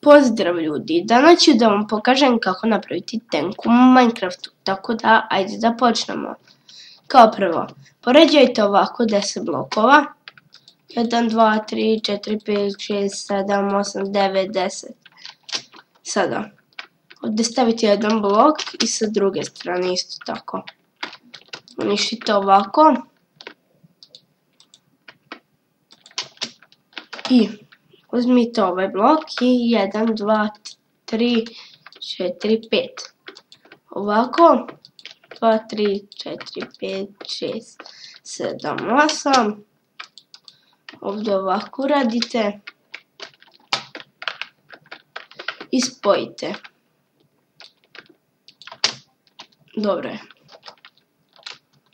Pozdrav ljudi, danas ću da vam pokažem kako napraviti tenk u minecraftu, tako da ajde da počnemo. Kao prvo, poređajte ovako 10 blokova, 1, 2, 3, 4, 5, 6, 7, 8, 9, 10. Sada, ovdje stavite jedan blok i sa druge strane isto tako. Uništite ovako. I uzmite ovaj blok i 1, 2, 3, 4, 5. Ovako, 2, 3, 4, 5, 6, 7, 8. Ovdje ovako radite. I spojite. Dobro je.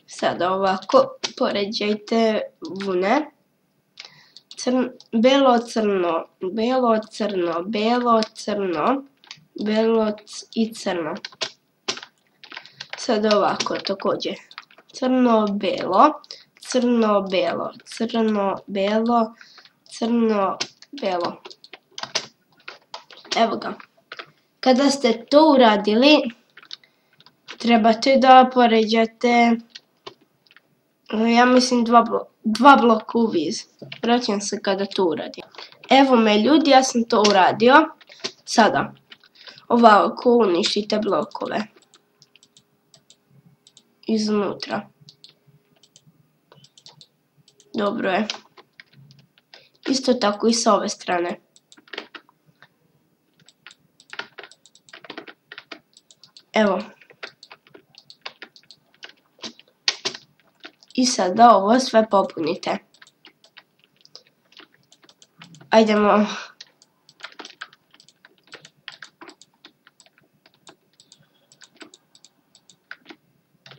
Sada ovako poređajte vune. Belo, crno, belo, crno, belo, crno, belo i crno. Sada ovako također. Crno, belo, crno, belo, crno, belo, crno, belo. Evo ga. Kada ste to uradili, trebate da poređate, ja mislim, dva bloka u viz. Vraćam se kada to uradim. Evo me ljudi, ja sam to uradio. Sada, ovako uništite blokove. Iznutra. Dobro je. Isto tako i s ove strane. Evo. I sada ovo sve popunite. Ajdemo.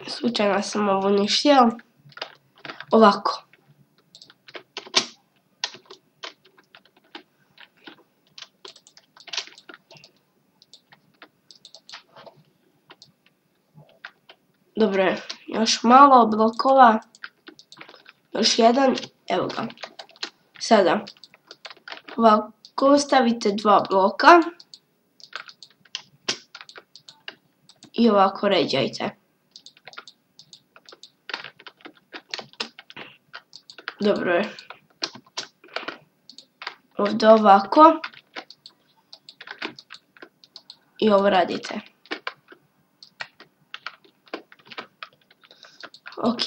Slučajno sam ovo uništio. Ovako. Dobro je. Još malo blokova. Još jedan. Evo ga. Sada. Ovako stavite dva bloka. I ovako ređajte. Dobro je. Ovdje ovako. I ovo radite. Ok.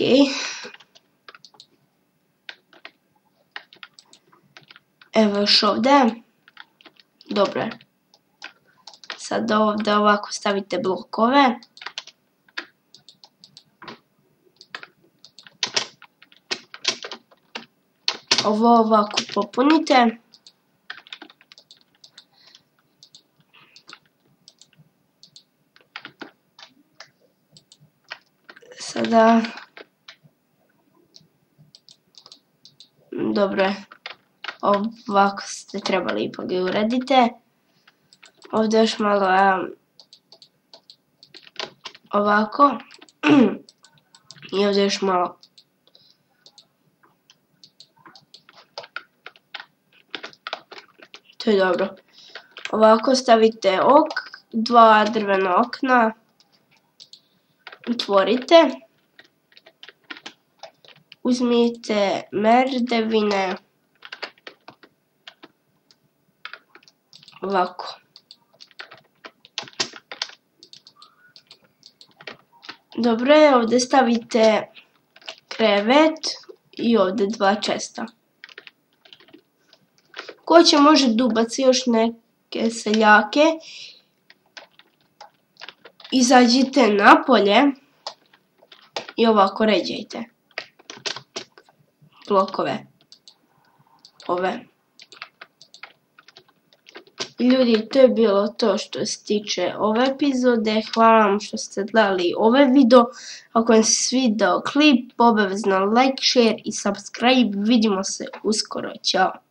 Evo još ovdje. Dobro je. Sad ovdje ovako stavite blokove. Ovo ovako popunite. Sada. Dobro je. Ovako ste trebali ipak i uradite. Ovdje još malo ovako. I ovdje još malo. To je dobro. Ovako stavite dva drvena okna. Otvorite. Uzmite merdevine. Ovako. Dobro je, ovdje stavite krevet i ovdje dva česta. Ko će može dubaci još neke seljake. Izađite napolje i ovako ređajte blokove. Ove. Ljudi, to je bilo to što se tiče ove epizode. Hvala vam što ste gledali ovaj video. Ako vam se svidao klip, obavezno like, share i subscribe. Vidimo se uskoro. Ćao.